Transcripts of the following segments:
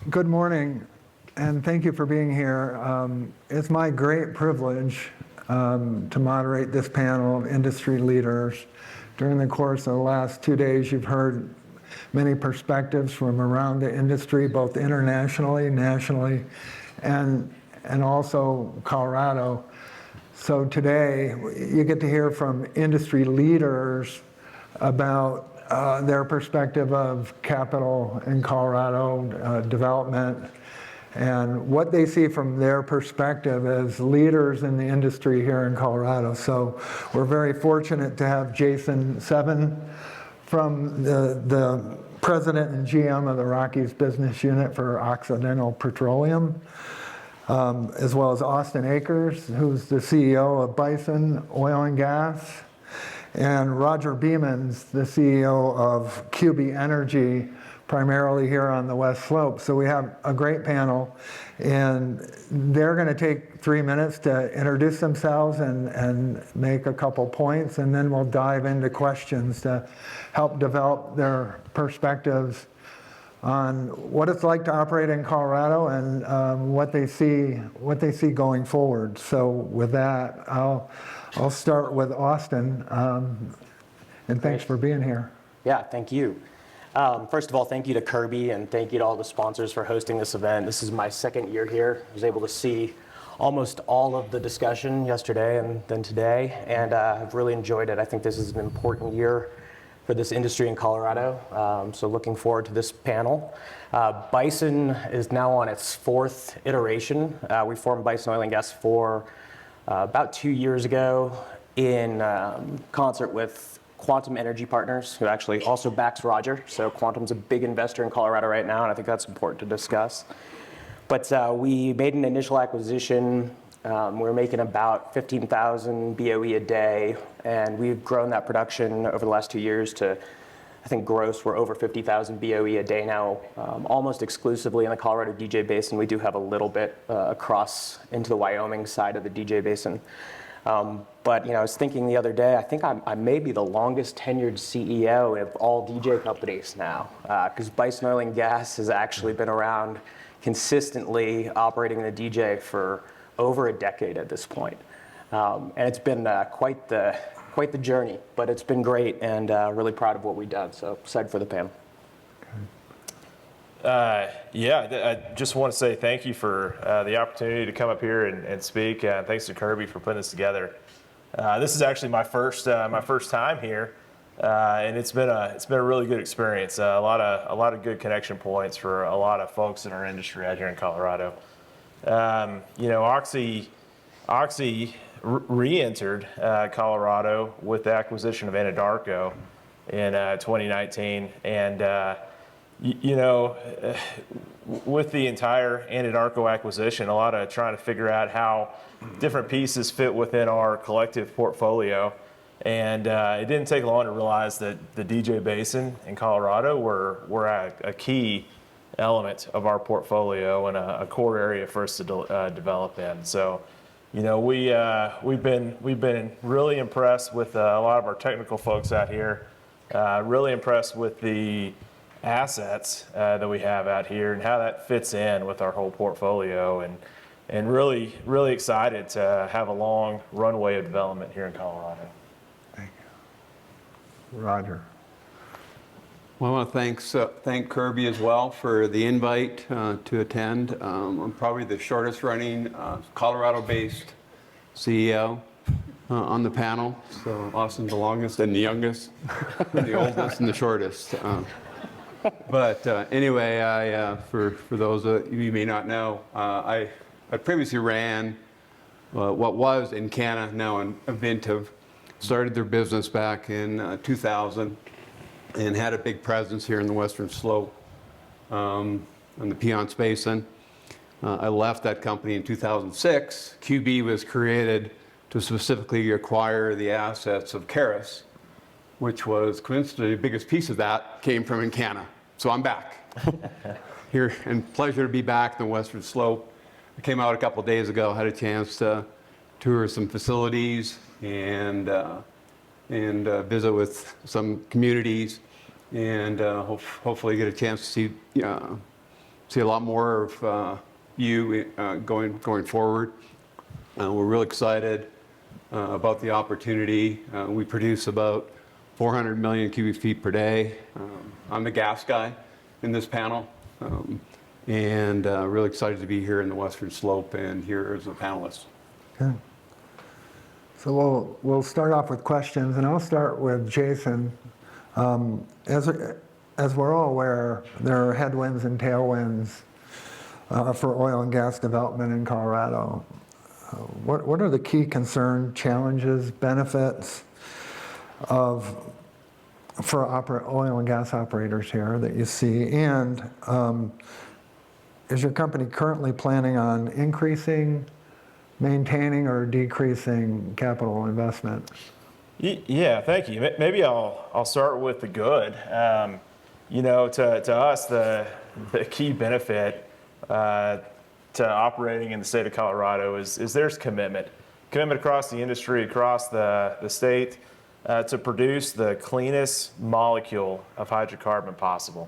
Good morning, and thank you for being here. It's my great privilege to moderate this panel of industry leaders. During the course of the last 2 days, you've heard many perspectives from around the industry, both internationally, nationally, and also Colorado. So today, you get to hear from industry leaders about their perspective of capital in Colorado, development, and what they see from their perspective as leaders in the industry here in Colorado. So we're very fortunate to have Jason Sevin from the president and GM of the Rockies business unit for Occidental Petroleum, as well as Austin Akers, who's the CEO of Bison Oil and Gas, and Roger Biemans, the CEO of QB Energy, primarily here on the West Slope. So we have a great panel, and they're going to take 3 minutes to introduce themselves and make a couple points, and then we'll dive into questions to help develop their perspectives on what it's like to operate in Colorado and what they see going forward. So with that, I'll start with Austin, and thanks for being here. Yeah, thank you. First of all, thank you to Kirby and thank you to all the sponsors for hosting this event. This is my second year here. I was able to see almost all of the discussion yesterday and then today, and I've really enjoyed it. I think this is an important year for this industry in Colorado, so looking forward to this panel. Bison is now on its 4th iteration. We formed Bison Oil and Gas for about 2 years ago in concert with Quantum Energy Partners, who actually also backs Roger. So Quantum's a big investor in Colorado right now, and I think that's important to discuss. But we made an initial acquisition. We're making about 15,000 BOE a day, and we've grown that production over the last 2 years to, I think gross, we're over 50,000 BOE a day now, almost exclusively in the Colorado DJ Basin. We do have a little bit across into the Wyoming side of the DJ Basin. But I was thinking the other day, I think I may be the longest tenured CEO of all DJ companies now, because Bison Oil and Gas has actually been around consistently operating in the DJ for over a decade at this point. And it's been quite the journey, but it's been great, and really proud of what we've done. So excited for the panel. I just want to say thank you for the opportunity to come up here and speak. Thanks to Kirby for putting this together. This is actually my first time here, and it's been a really good experience. A lot of good connection points for a lot of folks in our industry out here in Colorado. Oxy re-entered Colorado with the acquisition of Anadarko in 2019, and with the entire Anadarko acquisition, a lot of trying to figure out how different pieces fit within our collective portfolio. And it didn't take long to realize that the DJ Basin in Colorado were a key element of our portfolio and a core area for us to develop in. So, we've been really impressed with a lot of our technical folks out here. Really impressed with the assets that we have out here and how that fits in with our whole portfolio, and really excited to have a long runway of development here in Colorado. Thank you. Roger. Well, I want to thank Kirby as well for the invite to attend. I'm probably the shortest running Colorado-based CEO on the panel. So Austin's the longest and the youngest, and the oldest and the shortest. But anyway, for those of you may not know, I previously ran what was Encana, now Inventive. Started their business back in 2000 and had a big presence here in the Western Slope in the Piceance Basin. I left that company in 2006. QB was created to specifically acquire the assets of Akers, which was coincidentally the biggest piece of that came from Encana. So I'm back here, and pleasure to be back in the Western Slope. I came out a couple days ago, had a chance to tour some facilities and visit with some communities, and hopefully get a chance to see see a lot more of you going forward. We're real excited about the opportunity. We produce about 400 million cubic feet per day. I'm the gas guy in this panel, and really excited to be here in the Western Slope and here as a panelist. Okay. So we'll start off with questions, and I'll start with Jason. As we're all aware, there are headwinds and tailwinds for oil and gas development in Colorado. What are the key concerns, challenges, benefits for oil and gas operators here that you see? And is your company currently planning on increasing, maintaining, or decreasing capital investment? Yeah, thank you. Maybe I'll start with the good. To us, the key benefit to operating in the state of Colorado is there's commitment across the industry, across the state, to produce the cleanest molecule of hydrocarbon possible.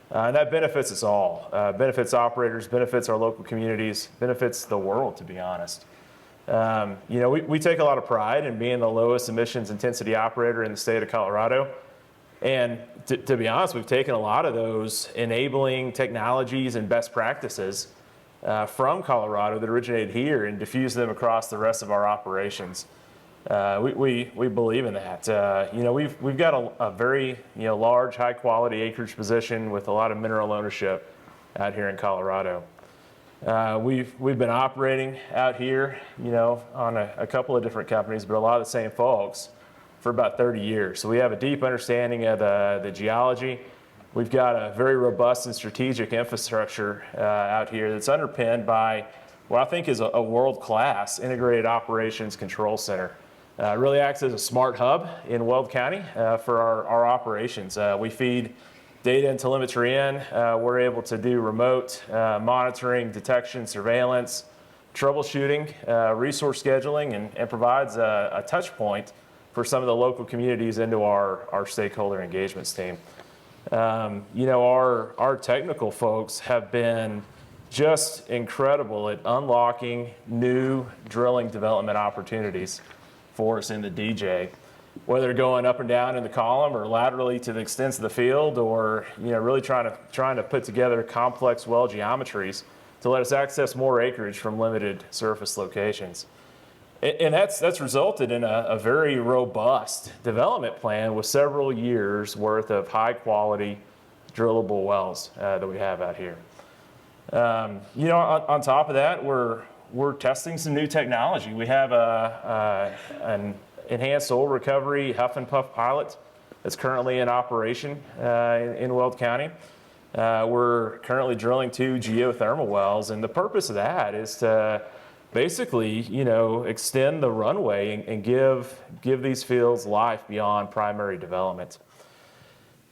And that benefits us all, benefits operators, benefits our local communities, benefits the world, to be honest. We take a lot of pride in being the lowest emissions intensity operator in the state of Colorado. And to be honest, we've taken a lot of those enabling technologies and best practices from Colorado that originated here and diffused them across the rest of our operations. We believe in that. We've got a very large, high quality acreage position with a lot of mineral ownership out here in Colorado. We've been operating out here, on a couple of different companies, but a lot of the same folks for about 30 years. So we have a deep understanding of the geology. We've got a very robust and strategic infrastructure out here that's underpinned by what I think is a world-class integrated operations control center. It really acts as a smart hub in Weld County for our operations. We feed data and telemetry in. We're able to do remote monitoring, detection, surveillance, troubleshooting, resource scheduling, and provides a touch point for some of the local communities into our stakeholder engagements team. Our technical folks have been just incredible at unlocking new drilling development opportunities for us in the DJ, whether going up and down in the column or laterally to the extents of the field, or really trying to put together complex well geometries to let us access more acreage from limited surface locations. And that's resulted in a very robust development plan with several years worth of high quality drillable wells that we have out here. On top of that, we're testing some new technology. We have an enhanced oil recovery huff and puff pilot that's currently in operation in Weld County. We're currently drilling 2 geothermal wells, and the purpose of that is to basically, extend the runway and give these fields life beyond primary development.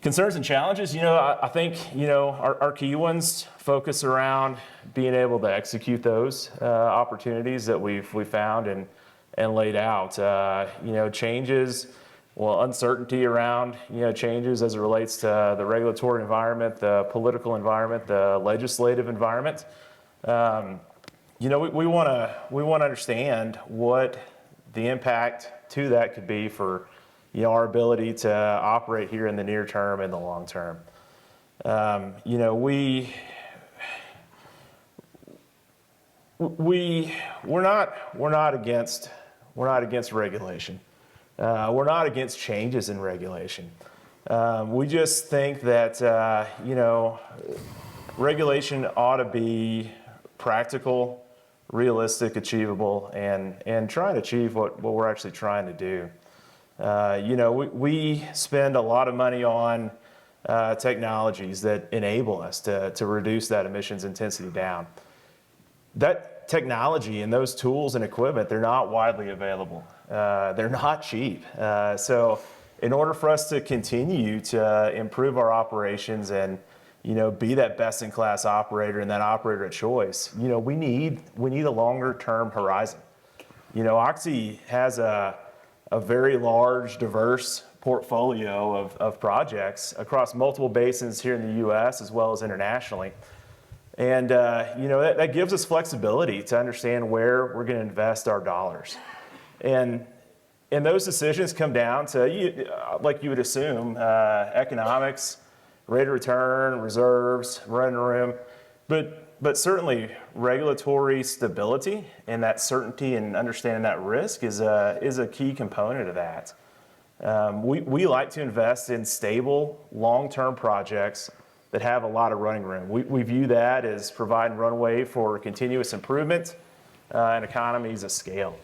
Concerns and challenges, I think, our key ones focus around being able to execute those opportunities that we found and laid out. Changes, uncertainty around, changes as it relates to the regulatory environment, the political environment, the legislative environment. We want to understand what the impact to that could be for our ability to operate here in the near term and the long term. We're not against regulation. We're not against changes in regulation. We just think that regulation ought to be practical, realistic, achievable, and try to achieve what we're actually trying to do. We spend a lot of money on technologies that enable us to reduce that emissions intensity down. That technology and those tools and equipment, they're not widely available. They're not cheap. So in order for us to continue to improve our operations and be that best-in-class operator and that operator of choice, we need a longer-term horizon. Oxy has a very large, diverse portfolio of projects across multiple basins here in the U.S. as well as internationally. And that gives us flexibility to understand where we're going to invest our dollars. And those decisions come down to, like you would assume, economics, rate of return, reserves, running room, but certainly regulatory stability and that certainty and understanding that risk is a key component of that. We like to invest in stable, long-term projects that have a lot of running room. We view that as providing runway for continuous improvement and economies of scale.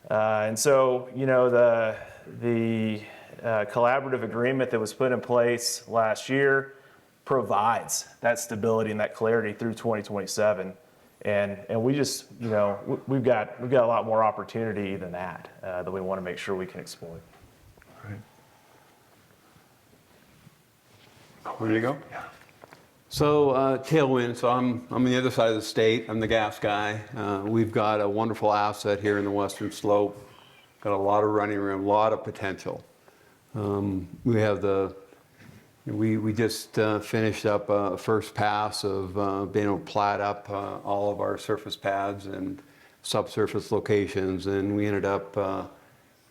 And so, the collaborative agreement that was put in place last year provides that stability and that clarity through 2027. And we just, we've got a lot more opportunity than that we want to make sure we can exploit. Right. Where do you go? Yeah. So tailwind, so I'm on the other side of the state. I'm the gas guy. We've got a wonderful asset here in the Western Slope. Got a lot of running room, a lot of potential. We have we just finished up a first pass of being able to plat up all of our surface pads and subsurface locations, and we ended up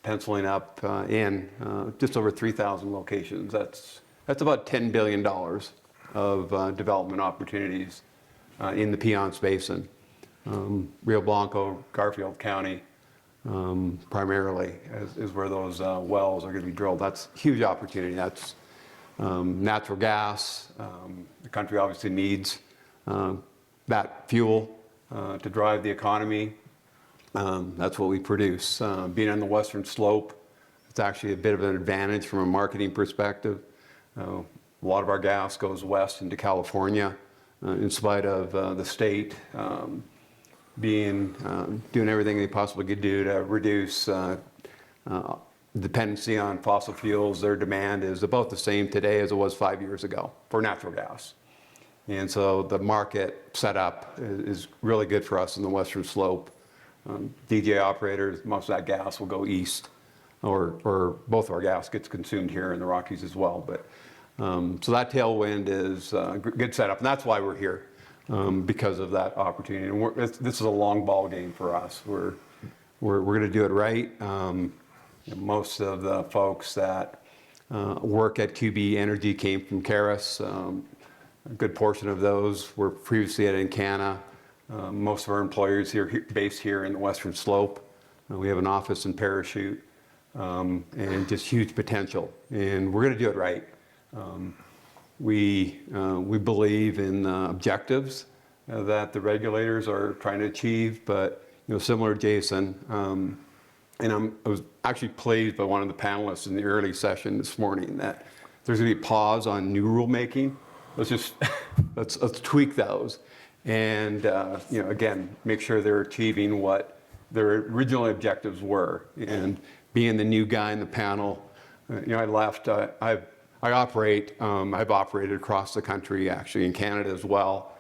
penciling up in just over 3,000 locations. That's about $10 billion of development opportunities in the Piemans Basin. Rio Blanco, Garfield County, primarily is where those wells are going to be drilled. That's a huge opportunity. That's natural gas. The country obviously needs that fuel to drive the economy. That's what we produce. Being on the Western Slope, it's actually a bit of an advantage from a marketing perspective. A lot of our gas goes west into California, in spite of the state doing everything they possibly could do to reduce dependency on fossil fuels. Their demand is about the same today as it was 5 years ago for natural gas. And so the market setup is really good for us in the Western Slope. DJ operators, most of that gas will go east, or both of our gas gets consumed here in the Rockies as well. But so that tailwind is a good setup, and that's why we're here, because of that opportunity. And this is a long ball game for us. We're going to do it right. Most of the folks that work at QB Energy came from Keras. A good portion of those were previously at Encana. Most of our employers here based here in the Western Slope. We have an office in Parachute, and just huge potential. And we're going to do it right. We believe in objectives that the regulators are trying to achieve, but similar to Jason, and I was actually pleased by one of the panelists in the early session this morning that there's going to be a pause on new rulemaking. Let's tweak those, and again, make sure they're achieving what their original objectives were. And being the new guy in the panel, I left. I've operated across the country, actually in Canada as well.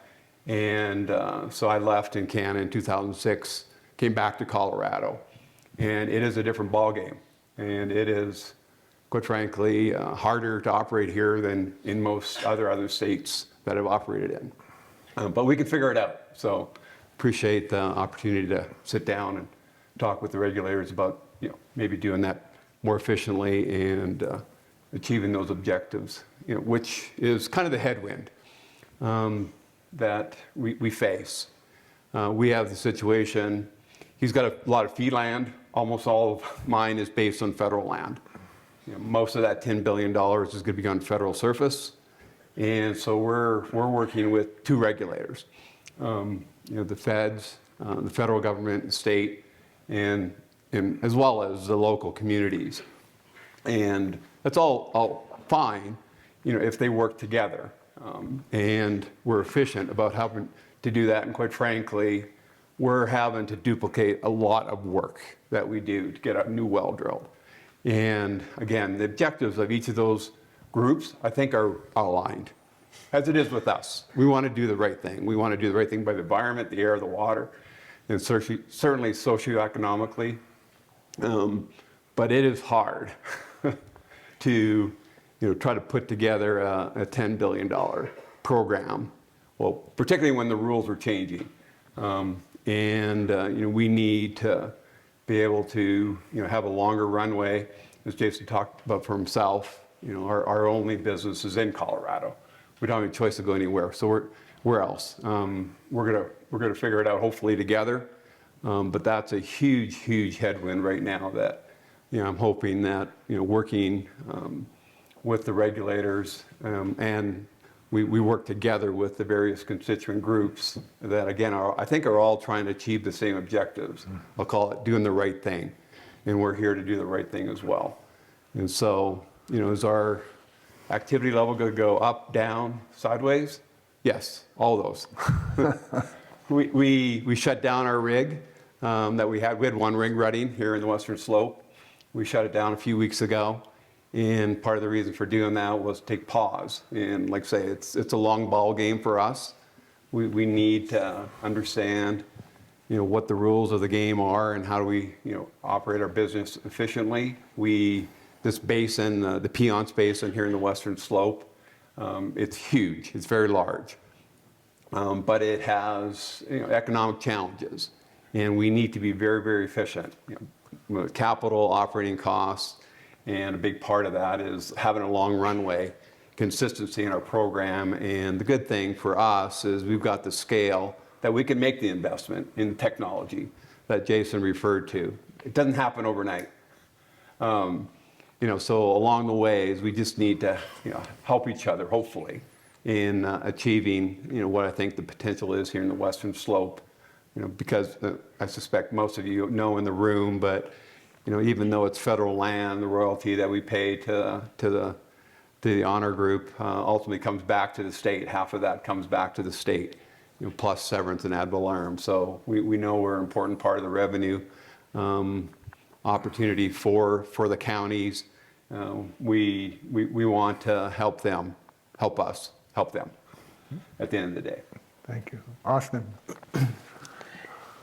And so I left in Canada in 2006, came back to Colorado. And it is a different ballgame. And it is, quite frankly, harder to operate here than in most other states that I've operated in. But we can figure it out. So appreciate the opportunity to sit down and talk with the regulators about maybe doing that more efficiently and achieving those objectives, which is kind of the headwind that we face. We have the situation, he's got a lot of fee land. Almost all of mine is based on federal land. Most of that $10 billion is going to be on federal surface. And so we're working with two regulators, the feds, the federal government, the state, and as well as the local communities. And that's all fine, if they work together. And we're efficient about having to do that. And quite frankly, we're having to duplicate a lot of work that we do to get a new well drilled. And again, the objectives of each of those groups, I think, are aligned, as it is with us. We want to do the right thing. We want to do the right thing by the environment, the air, the water, and certainly socioeconomically. But it is hard to try to put together a $10 billion program well, particularly when the rules are changing. We need to be able to, have a longer runway, as Jason talked about for himself. Our only business is in Colorado. We don't have a choice to go anywhere. So where else? We're gonna figure it out hopefully together. But that's a huge headwind right now that, I'm hoping that, working with the regulators and we work together with the various constituent groups that, again, I think are all trying to achieve the same objectives. I'll call it doing the right thing. And we're here to do the right thing as well. And so, is our activity level going to go up, down, sideways? Yes, all those. We shut down our rig that we had. We had one rig running here in the Western Slope. We shut it down a few weeks ago. And part of the reason for doing that was to take pause. And like I say, it's a long ball game for us. We need to understand, what the rules of the game are and how do we, operate our business efficiently. This basin, the Piceance Basin here in the Western Slope, it's huge. It's very large. But it has, economic challenges. And we need to be very efficient. Capital, operating costs. And a big part of that is having a long runway, consistency in our program. And the good thing for us is we've got the scale that we can make the investment in technology that Jason referred to. It doesn't happen overnight. So along the ways, we just need to, help each other, hopefully, in achieving, what I think the potential is here in the Western Slope. Because I suspect most of you know in the room, but even though it's federal land, the royalty that we pay to the honor group ultimately comes back to the state. Half of that comes back to the state, plus severance and ad valorem. So we know we're an important part of the revenue opportunity for the counties. We want to help them, help us, help them at the end of the day. Thank you. Austin.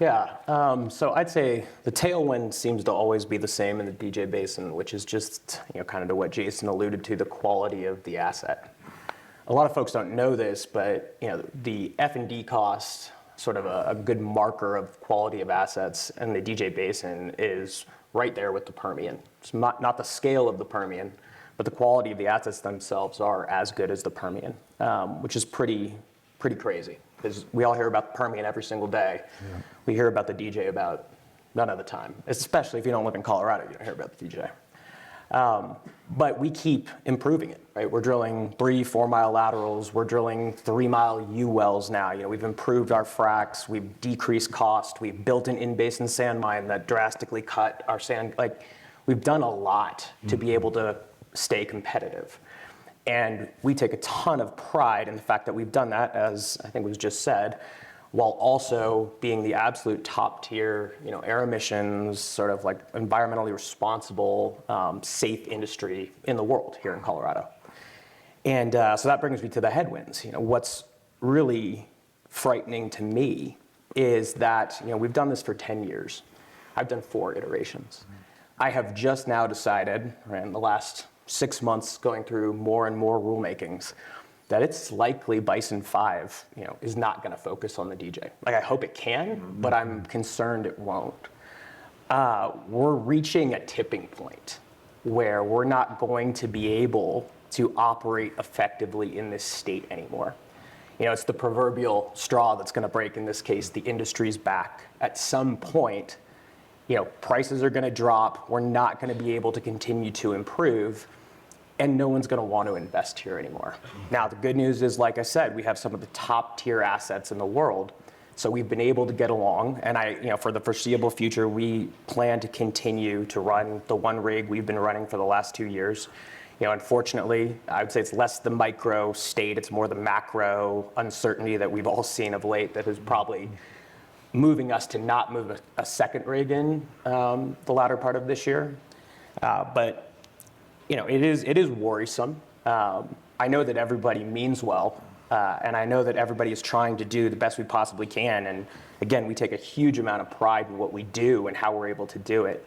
Yeah, so I'd say the tailwind seems to always be the same in the DJ Basin, which is just, kind of to what Jason alluded to, the quality of the asset. A lot of folks don't know this, but the F&D cost, sort of a good marker of quality of assets in the DJ Basin, is right there with the Permian. It's not the scale of the Permian, but the quality of the assets themselves are as good as the Permian, which is pretty crazy. Because we all hear about the Permian every single day. Yeah. We hear about the DJ about none of the time, especially if you don't live in Colorado, you don't hear about the DJ. But we keep improving it, right? We're drilling 3-4 mile laterals. We're drilling 3 mile U wells now. We've improved our fracs. We've decreased cost. We've built an in-basin sand mine that drastically cut our sand. We've done a lot to be able to stay competitive. And we take a ton of pride in the fact that we've done that, as I think was just said, while also being the absolute top tier, air emissions, sort of like environmentally responsible, safe industry in the world here in Colorado. And so that brings me to the headwinds. What's really frightening to me is that, we've done this for 10 years. I've done 4 iterations. I have just now decided, in the last 6 months going through more and more rulemakings, that it's likely Bison 5, is not going to focus on the DJ. I hope it can, but I'm concerned it won't. We're reaching a tipping point where we're not going to be able to operate effectively in this state anymore. It's the proverbial straw that's going to break, in this case, the industry's back. At some point, prices are going to drop. We're not going to be able to continue to improve. And no one's going to want to invest here anymore. Now, the good news is, like I said, we have some of the top tier assets in the world. So we've been able to get along. And for the foreseeable future, we plan to continue to run the one rig we've been running for the last 2 years. Unfortunately, I would say it's less the micro state. It's more the macro uncertainty that we've all seen of late that is probably moving us to not move a second rig in the latter part of this year. But it is worrisome. I know that everybody means well, and I know that everybody is trying to do the best we possibly can. And again, we take a huge amount of pride in what we do and how we're able to do it.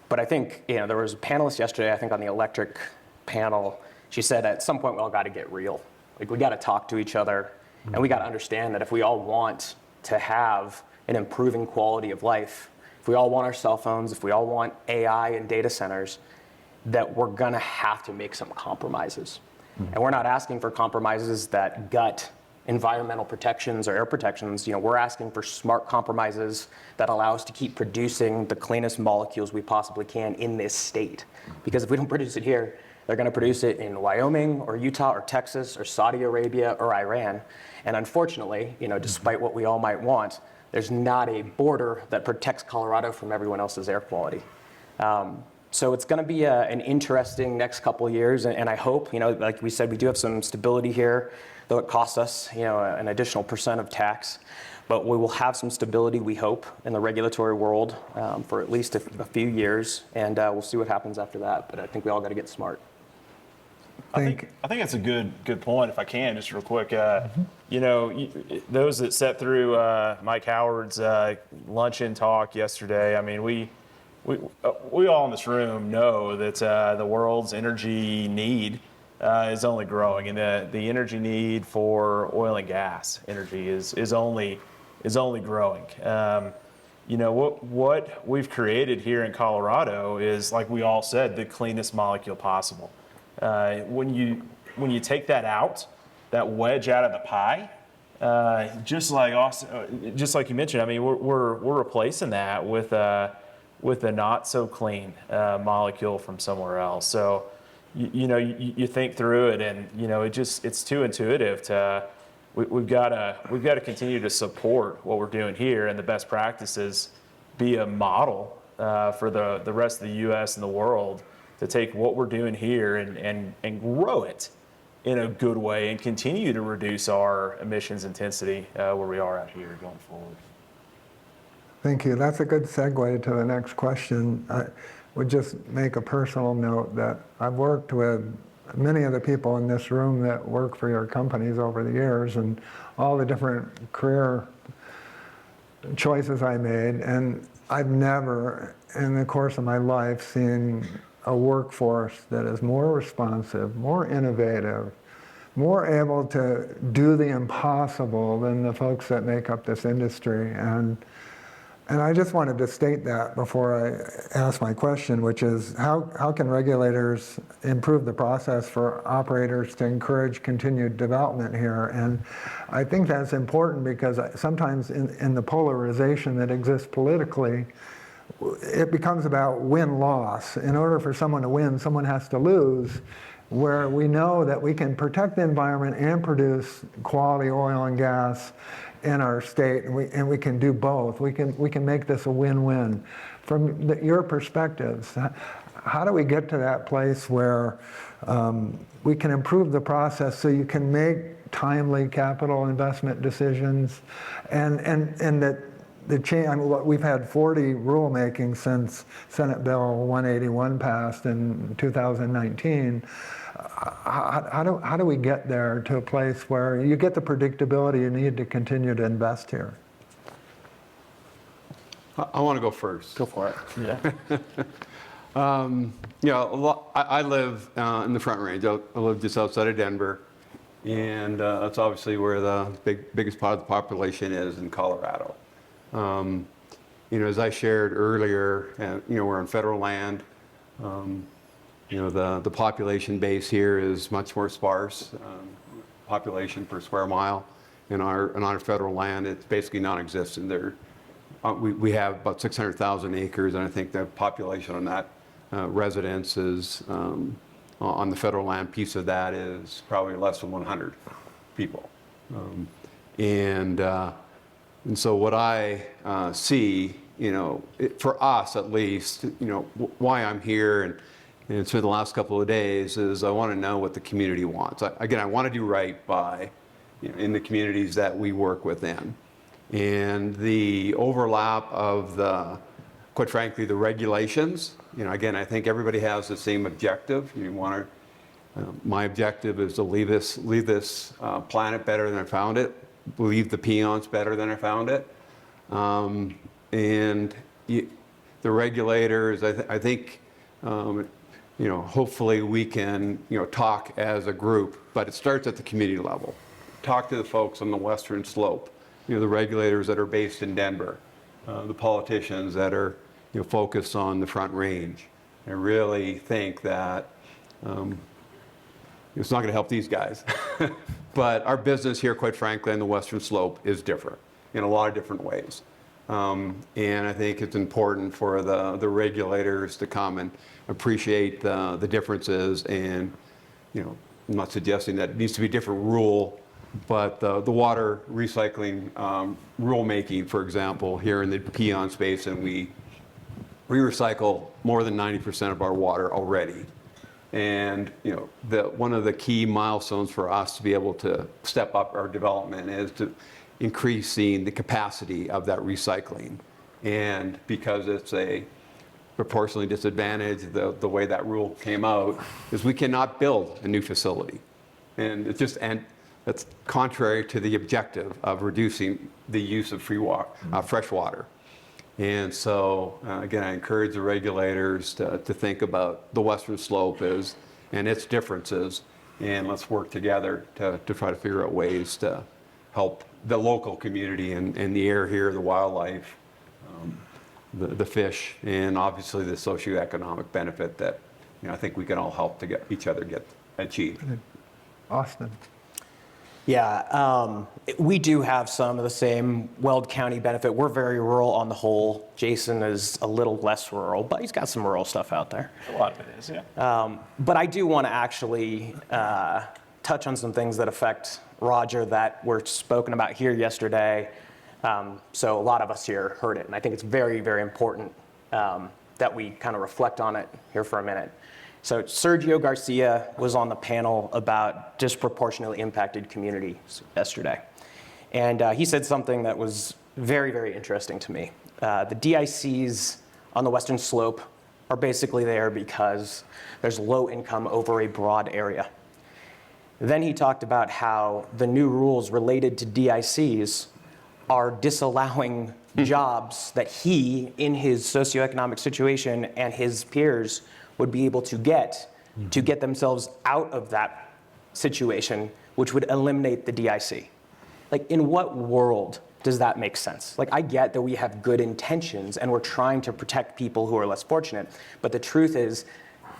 But I think, there was a panelist yesterday, I think on the electric panel, she said at some point we all got to get real. We got to talk to each other. And we got to understand that if we all want to have an improving quality of life, if we all want our cell phones, if we all want AI and data centers, that we're going to have to make some compromises. And we're not asking for compromises that gut environmental protections or air protections. We're asking for smart compromises that allow us to keep producing the cleanest molecules we possibly can in this state. Because if we don't produce it here, they're going to produce it in Wyoming or Utah or Texas or Saudi Arabia or Iran. And unfortunately, despite what we all might want, there's not a border that protects Colorado from everyone else's air quality. So it's going to be an interesting next couple of years, and I hope, like we said, we do have some stability here, though it costs us, an additional % of tax. But we will have some stability, we hope, in the regulatory world for at least a few years, and we'll see what happens after that. But I think we all got to get smart. I think that's a good point. If I can, just real quick, those that sat through Mike Howard's luncheon talk yesterday. I mean, we all in this room know that the world's energy need is only growing, and the energy need for oil and gas energy is only growing. What we've created here in Colorado is, like we all said, the cleanest molecule possible. When you take that out, that wedge out of the pie, just like you mentioned, I mean, we're replacing that with a not so clean molecule from somewhere else. So you think through it, and it's too intuitive to. We've got to continue to support what we're doing here, and the best practices be a model for the rest of the U.S. and the world, to take what we're doing here and grow it in a good way and continue to reduce our emissions intensity where we are out here going forward. Thank you. That's a good segue to the next question. I would just make a personal note that I've worked with many of the people in this room that work for your companies over the years, and all the different career choices I made, and I've never in the course of my life seen a workforce that is more responsive, more innovative, more able to do the impossible than the folks that make up this industry. And I just wanted to state that before I ask my question, which is how can regulators improve the process for operators to encourage continued development here? And I think that's important because sometimes in the polarization that exists politically, it becomes about win-loss. In order for someone to win, someone has to lose, where we know that we can protect the environment and produce quality oil and gas in our state, and we can do both. We can make this a win-win. From your perspectives, how do we get to that place where we can improve the process so you can make timely capital investment decisions, and that the change? I mean, we've had 40 rulemakings since Senate Bill 181 passed in 2019. How do we get there to a place where you get the predictability you need to continue to invest here? I want to go first. Go for it. Yeah. I live in the Front Range. I live just outside of Denver, and that's obviously where the biggest part of the population is in Colorado. As I shared earlier, we're on federal land. The population base here is much more sparse. Population per square mile in our federal land, it's basically non-existent. We have about 600,000 acres, and I think the population on that residence is on the federal land piece of that is probably less than 100 people. And so what I see, for us at least, why I'm here and through the last couple of days is I want to know what the community wants. I want to do right by, in the communities that we work within. And the overlap of quite frankly, the regulations, I think everybody has the same objective. My objective is to leave this planet better than I found it, leave the peons better than I found it. And the regulators, I think, hopefully we can, talk as a group, but it starts at the community level. talk to the folks on the western slope, the regulators that are based in Denver, the politicians that are focused on the Front Range. I really think that it's not going to help these guys. But our business here, quite frankly, on the western slope is different in a lot of different ways. And I think it's important for the regulators to come and appreciate the differences. And I'm not suggesting that it needs to be a different rule, but the water recycling rulemaking, for example, here in the Biemans Basin, we recycle more than 90% of our water already. And one of the key milestones for us to be able to step up our development is to increasing the capacity of that recycling. And because it's a proportionally disadvantaged, the way that rule came out is we cannot build a new facility. And that's contrary to the objective of reducing the use of fresh water. And so, again, I encourage the regulators to think about the western slope and its differences, and let's work together to try to figure out ways to help the local community and the air here, the wildlife, the fish, and obviously the socioeconomic benefit that I think we can all help to get each other achieve. Austin. Yeah, we do have some of the same Weld County benefit. We're very rural on the whole. Jason is a little less rural, but he's got some rural stuff out there. A lot of it is, yeah. But I do want to actually touch on some things that affect Roger that were spoken about here yesterday. So a lot of us here heard it, and I think it's very, very important that we kind of reflect on it here for a minute. So Sergio Garcia was on the panel about disproportionately impacted communities yesterday. And he said something that was very, very interesting to me. The DICs on the western slope are basically there because there's low income over a broad area. Then he talked about how the new rules related to DICs are disallowing jobs that he, in his socioeconomic situation, and his peers would be able to get themselves out of that situation, which would eliminate the DIC. Like, in what world does that make sense? Like, I get that we have good intentions and we're trying to protect people who are less fortunate, but the truth is,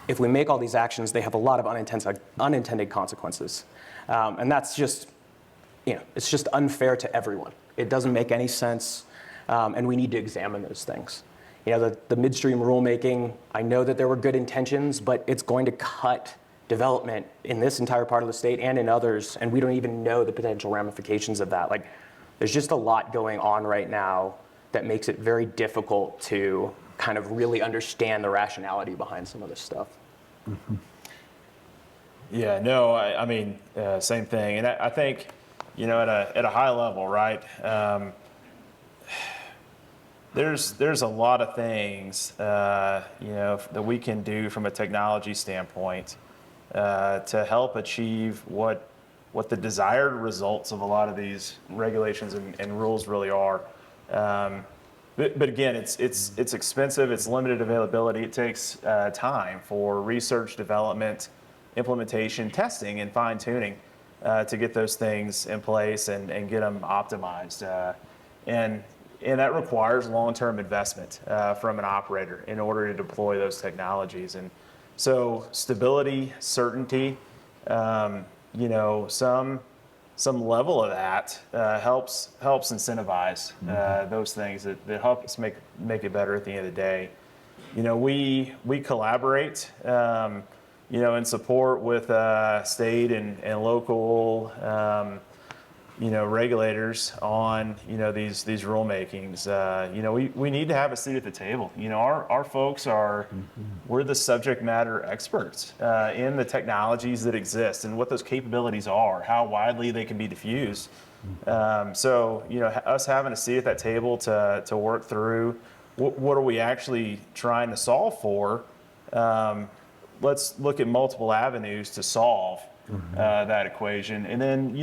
if we make all these actions, they have a lot of unintended consequences. And that's just, it's just unfair to everyone. It doesn't make any sense, and we need to examine those things. The midstream rulemaking, I know that there were good intentions, but it's going to cut development in this entire part of the state and in others, and we don't even know the potential ramifications of that. Like, there's just a lot going on right now that makes it very difficult to kind of really understand the rationality behind some of this stuff. Mm-hmm. Yeah, no, I mean, same thing. And I think, at a high level, right, there's a lot of things, that we can do from a technology standpoint to help achieve what the desired results of a lot of these regulations and rules really are. But again, it's expensive, it's limited availability, it takes time for research, development, implementation, testing, and fine tuning to get those things in place and get them optimized. And that requires long-term investment from an operator in order to deploy those technologies. And so stability, certainty, some level of that helps incentivize those things that help us make it better at the end of the day. We collaborate, in support with state and local regulators on these rulemakings. We need to have a seat at the table. Our folks we're the subject matter experts in the technologies that exist and what those capabilities are, how widely they can be diffused. So us having a seat at that table to work through what are we actually trying to solve for. Let's look at multiple avenues to solve that equation, and then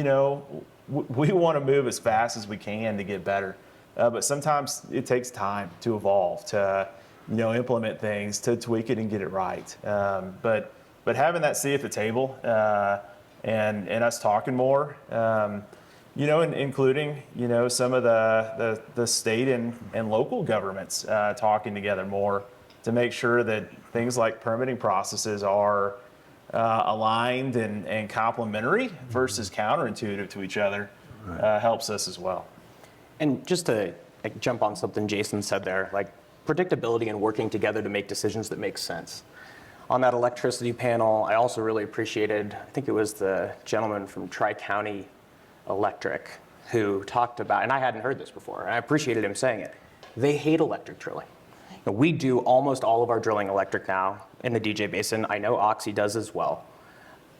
we want to move as fast as we can to get better, but sometimes it takes time to evolve, to implement things, to tweak it and get it right. But having that seat at the table and us talking more. Including some of the state and local governments talking together more to make sure that things like permitting processes are aligned and complementary versus counterintuitive to each other. Helps us as well. And just to jump on something Jason said there, like predictability and working together to make decisions that make sense. On that electricity panel, I also really appreciated, I think it was the gentleman from Tri-County Electric who talked about, and I hadn't heard this before, and I appreciated him saying it, they hate electric drilling. We do almost all of our drilling electric now in the DJ Basin. I know Oxy does as well.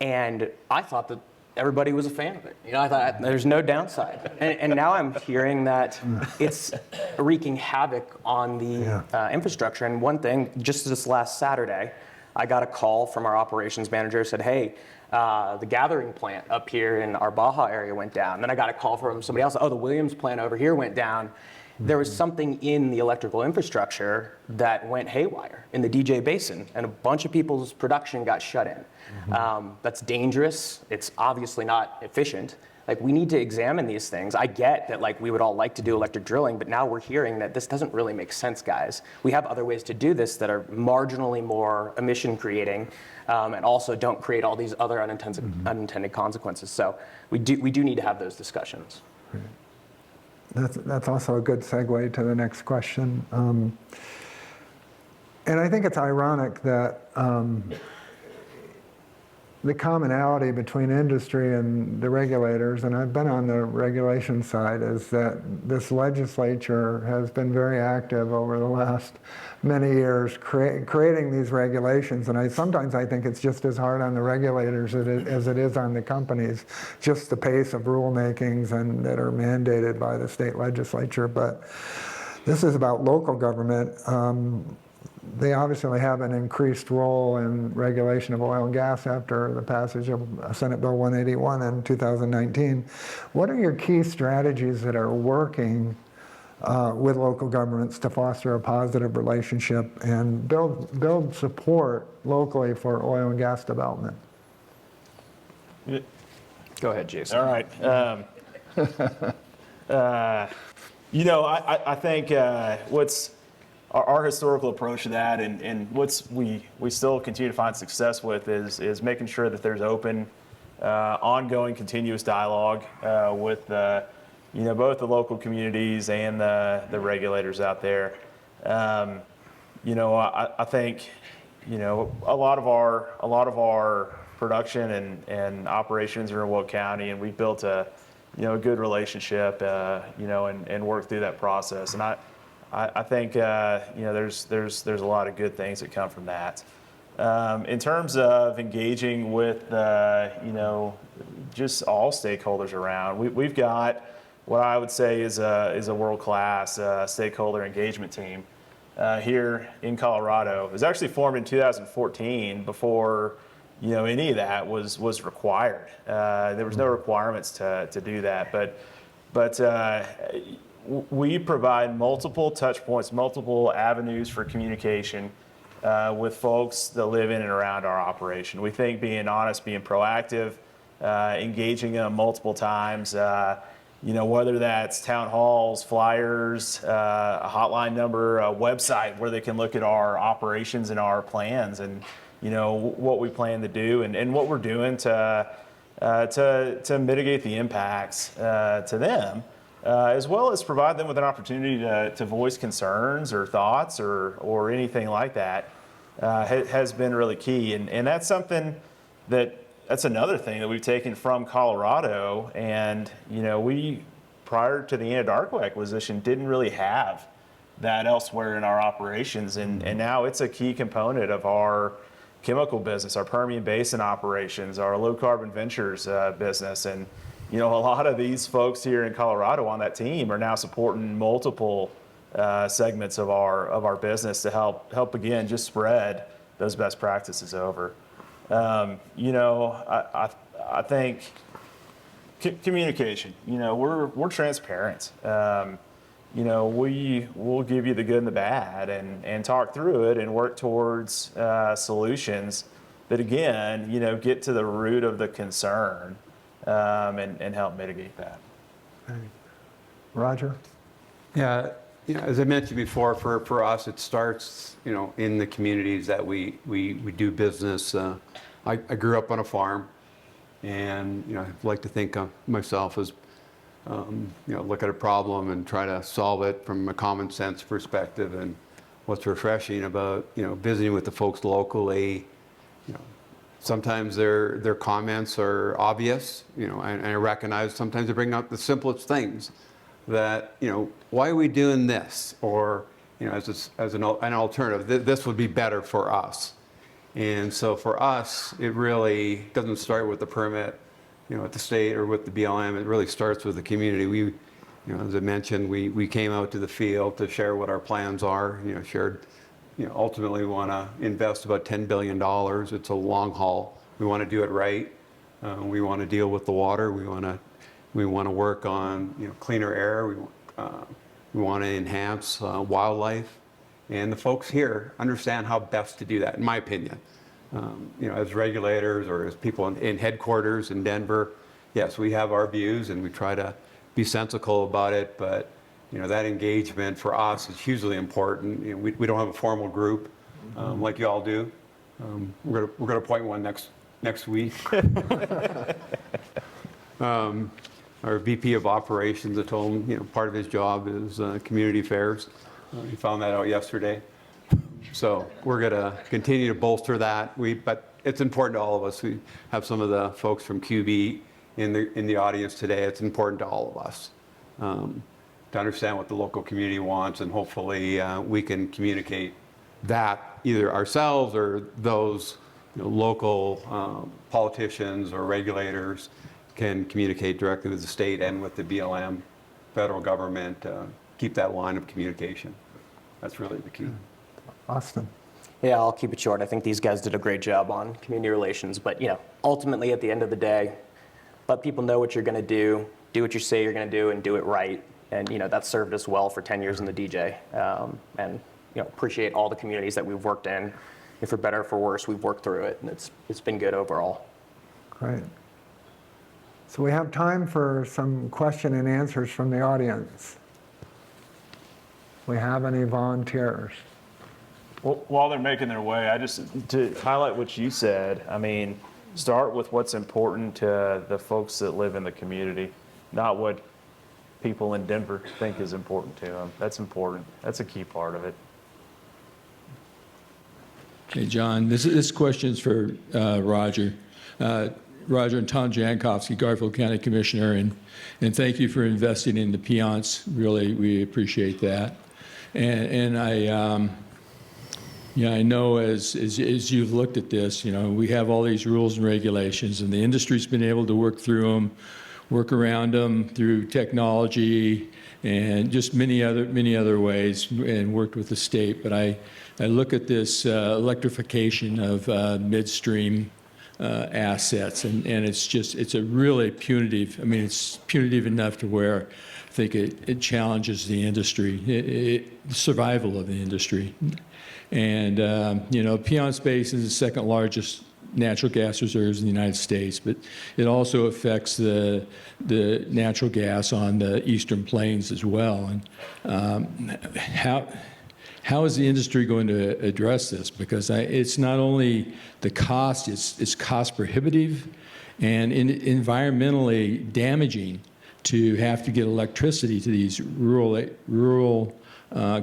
And I thought that everybody was a fan of it. I thought there's no downside. And now I'm hearing that it's wreaking havoc on the infrastructure. And one thing, just this last Saturday, I got a call from our operations manager, said, hey, the gathering plant up here in our Baja area went down. And then I got a call from somebody else, the Williams plant over here went down. There was something in the electrical infrastructure that went haywire in the DJ Basin, and a bunch of people's production got shut in. That's dangerous. It's obviously not efficient. We need to examine these things. I get that we would all like to do electric drilling, but now we're hearing that this doesn't really make sense, guys. We have other ways to do this that are marginally more emission creating, and also don't create all these other unintended consequences. So we do need to have those discussions. That's also a good segue to the next question. And I think it's ironic that the commonality between industry and the regulators, and I've been on the regulation side, is that this legislature has been very active over the last many years creating these regulations. And sometimes I think it's just as hard on the regulators as it is on the companies, just the pace of rulemakings and that are mandated by the state legislature. But this is about local government. They obviously have an increased role in regulation of oil and gas after the passage of Senate Bill 181 in 2019. What are your key strategies that are working with local governments to foster a positive relationship and build support locally for oil and gas development? Go ahead, Jason. All right. I think what's our historical approach to that, and what's we still continue to find success with is making sure that there's open, ongoing, continuous dialogue with both the local communities and the regulators out there. I think a lot of our production and operations are in Will County, and we've built a good relationship and worked through that process. And I think there's a lot of good things that come from that. In terms of engaging with just all stakeholders around, we've got what I would say is a world-class stakeholder engagement team here in Colorado. It was actually formed in 2014 before any of that was required. There was no requirements to do that, but we provide multiple touch points, multiple avenues for communication with folks that live in and around our operation. We think being honest, being proactive, engaging them multiple times, whether that's town halls, flyers, a hotline number, a website where they can look at our operations and our plans and what we plan to do and what we're doing to mitigate the impacts to them. As well as provide them with an opportunity to voice concerns or thoughts or anything like that has been really key. And that's something that's another thing that we've taken from Colorado. And, we, prior to the Anadarko acquisition, didn't really have that elsewhere in our operations. And now it's a key component of our chemical business, our Permian Basin operations, our low carbon ventures business. And a lot of these folks here in Colorado on that team are now supporting multiple segments of our business to help again just spread those best practices over. I think communication. We're transparent. We'll give you the good and the bad and talk through it and work towards solutions but again, get to the root of the concern and help mitigate that. Roger? Yeah, as I mentioned before, for us, it starts, in the communities that we do business. I grew up on a farm, and, I like to think of myself as, look at a problem and try to solve it from a common sense perspective. And what's refreshing about, visiting with the folks locally, sometimes their comments are obvious, and I recognize sometimes they bring up the simplest things that, why are we doing this? Or, as an alternative, this would be better for us. And so for us, it really doesn't start with the permit, at the state or with the BLM. It really starts with the community. We, as I mentioned, we came out to the field to share what our plans are, shared, ultimately we want to invest about $10 billion. It's a long haul. We want to do it right. We want to deal with the water. We want to work on, cleaner air. We want to enhance wildlife. And the folks here understand how best to do that, in my opinion. As regulators or as people in headquarters in Denver, yes, we have our views and we try to be sensical about it, but that engagement for us is hugely important. We don't have a formal group like you all do. We're gonna appoint one next week. Our VP of Operations, I told him, part of his job is community affairs. He found that out yesterday. So we're going to continue to bolster that. But it's important to all of us. We have some of the folks from QB in the audience today. It's important to all of us to understand what the local community wants, and hopefully we can communicate that either ourselves or those local politicians or regulators can communicate directly with the state and with the BLM, federal government, keep that line of communication. That's really the key. Austin? Yeah, I'll keep it short. I think these guys did a great job on community relations, but ultimately at the end of the day, let people know what you're going to do what you say you're going to do, and do it right. And that's served us well for 10 years in the DJ. And appreciate all the communities that we've worked in. If for better or for worse, we've worked through it, and it's been good overall. Great. So we have time for some question and answers from the audience. We have any volunteers? Well, while they're making their way, to highlight what you said, start with what's important to the folks that live in the community, not what people in Denver think is important to them. That's important. That's a key part of it. Okay, John, this question is for Roger. Roger and Tom Jankowski, Garfield County Commissioner, and thank you for investing in the Piance. Really, we appreciate that. And I know as you've looked at this, we have all these rules and regulations, and the industry's been able to work through them, work around them through technology and just many other ways, and worked with the state. But I look at this electrification of midstream assets, and it's a really punitive. it's punitive enough to where I think it challenges the industry, the survival of the industry. And Piance Basin is the second largest natural gas reserves in the United States, but it also affects the natural gas on the eastern plains as well. And how is the industry going to address this? Because it's not only the cost, it's cost prohibitive and environmentally damaging to have to get electricity to these rural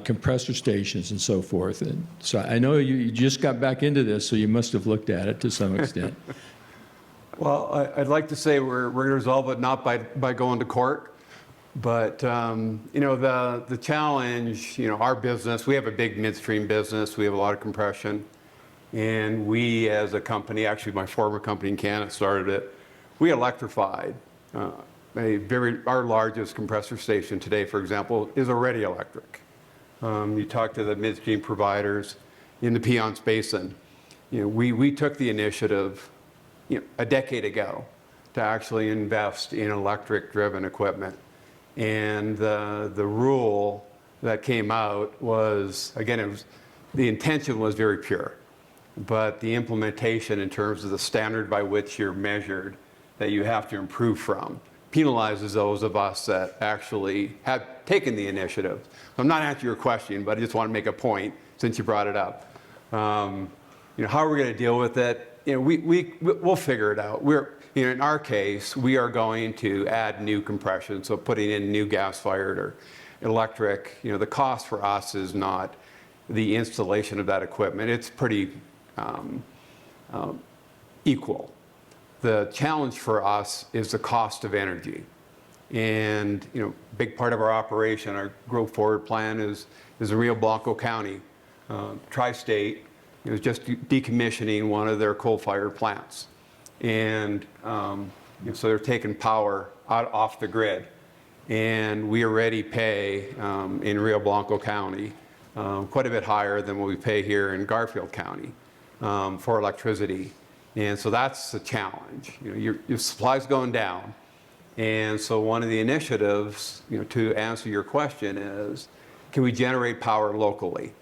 compressor stations and so forth. And so I know you just got back into this, so you must have looked at it to some extent. Well, I'd like to say we're going to resolve it not by going to court, but the challenge, our business, we have a big midstream business, we have a lot of compression, and we as a company, actually my former company in Canada started it, we electrified. Our largest compressor station today, for example, is already electric. You talk to the midstream providers in the Piance Basin. We took the initiative a decade ago to actually invest in electric-driven equipment. And the rule that came out was, again, the intention was very pure. but the implementation in terms of the standard by which you're measured that you have to improve from penalizes those of us that actually have taken the initiative. I'm not answering your question, but I just want to make a point since you brought it up. How are we going to deal with it? We'll figure it out. In our case, we are going to add new compression, so putting in new gas-fired or electric. The cost for us is not the installation of that equipment. It's pretty equal. The challenge for us is the cost of energy. And, big part of our operation, our growth forward plan is Rio Blanco County. Tri-State is just decommissioning one of their coal-fired plants. And so they're taking power off the grid. And we already pay in Rio Blanco County quite a bit higher than what we pay here in Garfield County for electricity. And so that's the challenge. Your supply's going down. And so one of the initiatives, to answer your question is, can we generate power locally?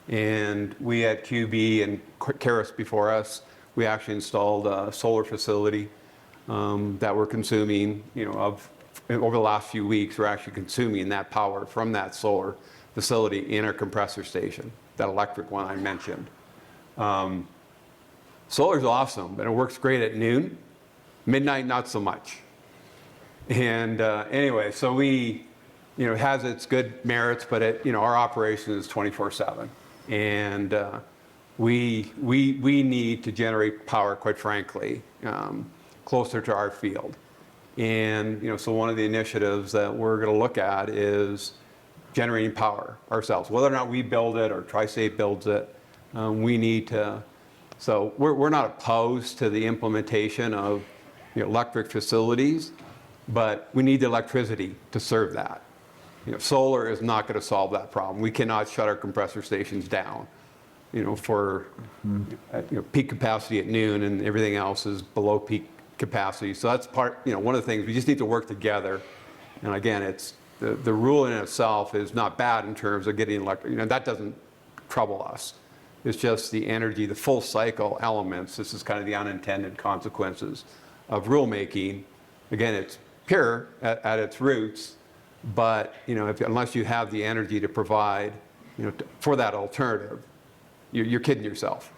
And we at QB and Keras before us, we actually installed a solar facility that we're consuming, over the last few weeks, we're actually consuming that power from that solar facility in our compressor station, that electric one I mentioned. Solar's awesome, and it works great at noon. Midnight, not so much. And anyway, so it has its good merits, but our operation is 24/7. And we need to generate power, quite frankly, closer to our field. And so one of the initiatives that we're going to look at is generating power ourselves. Whether or not we build it or Tri-State builds it, we need to. So we're not opposed to the implementation of electric facilities, but we need the electricity to serve that. Solar is not going to solve that problem. We cannot shut our compressor stations down, for peak capacity at noon, and everything else is below peak capacity. So that's one of the things we just need to work together. And again, it's the rule in itself is not bad in terms of getting electric. That doesn't trouble us. It's just the energy, the full cycle elements. This is kind of the unintended consequences of rulemaking. Again, it's pure at its roots, but unless you have the energy to provide, for that alternative, you're kidding yourself,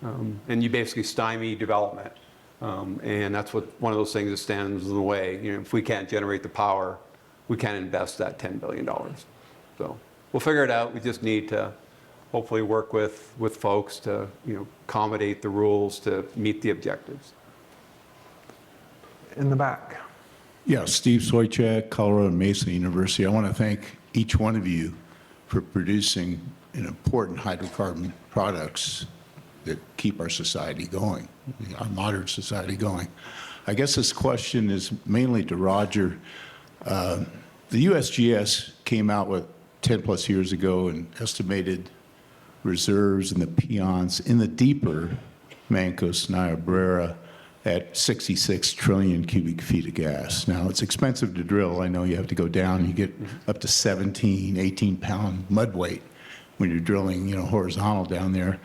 and you basically stymie development. And that's one of those things that stands in the way. If we can't generate the power, we can't invest that $10 billion. So we'll figure it out. We just need to hopefully work with folks to accommodate the rules to meet the objectives. In the back. Yeah, Steve Soychak, Colorado Mesa University. I want to thank each one of you for producing important hydrocarbon products that keep our society going, our modern society going. I guess this question is mainly to Roger. The USGS came out with 10 plus years ago and estimated reserves in the Piceance in the deeper Mancos Niobrara at 66 trillion cubic feet of gas. Now, it's expensive to drill. I know you have to go down. You get up to 17, 18-pound mud weight when you're drilling, horizontal down there.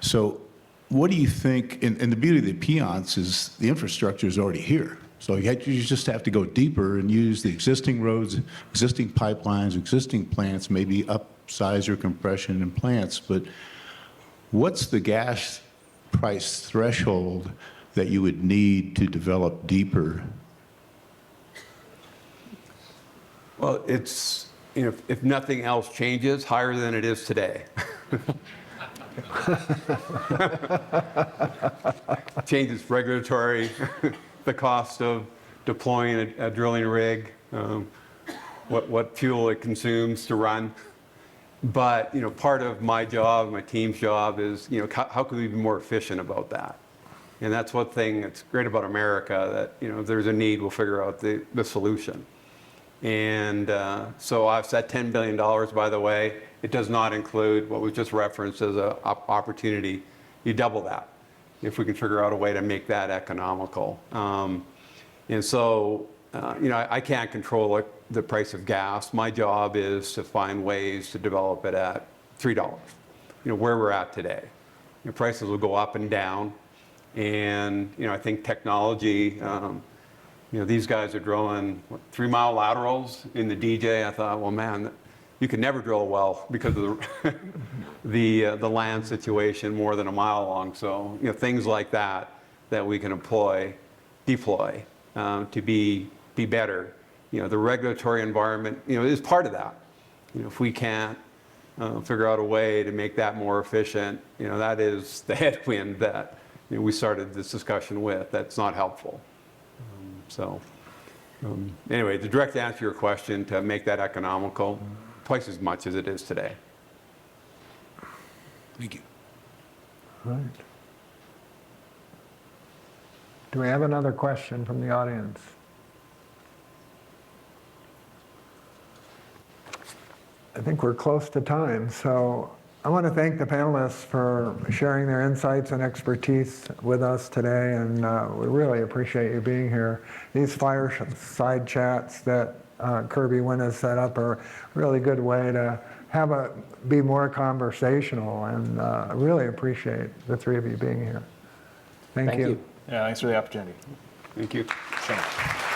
So what do you think, and the beauty of the Piceance is the infrastructure is already here. So you just have to go deeper and use the existing roads, existing pipelines, existing plants, maybe upsize your compression in plants. But what's the gas price threshold that you would need to develop deeper? Well, it's, if nothing else changes, higher than it is today. Changes regulatory, the cost of deploying a drilling rig, what fuel it consumes to run. But part of my job, my team's job is how can we be more efficient about that? And that's one thing that's great about America, that if there's a need, we'll figure out the solution. And so I've said $10 billion, by the way. It does not include what was just referenced as an opportunity. You double that if we can figure out a way to make that economical. And so, I can't control the price of gas. My job is to find ways to develop it at $3, where we're at today. prices will go up and down. And, I think technology, these guys are drilling 3-mile laterals in the DJ. I thought, well, man, you could never drill a well because of the land situation more than a mile long. So, things like that we can deploy to be better. The regulatory environment, is part of that. If we can't figure out a way to make that more efficient, that is the headwind that we started this discussion with. That's not helpful. Anyway, the direct answer to your question, to make that economical, twice as much as it is today. Thank you. Right. Do we have another question from the audience? I think we're close to time, so I want to thank the panelists for sharing their insights and expertise with us today, and we really appreciate you being here. These fireside chats that Kirby Wynn has set up are a really good way to be more conversational, and I really appreciate the three of you being here. Thank you. Yeah, thanks for the opportunity. Thank you. Sure.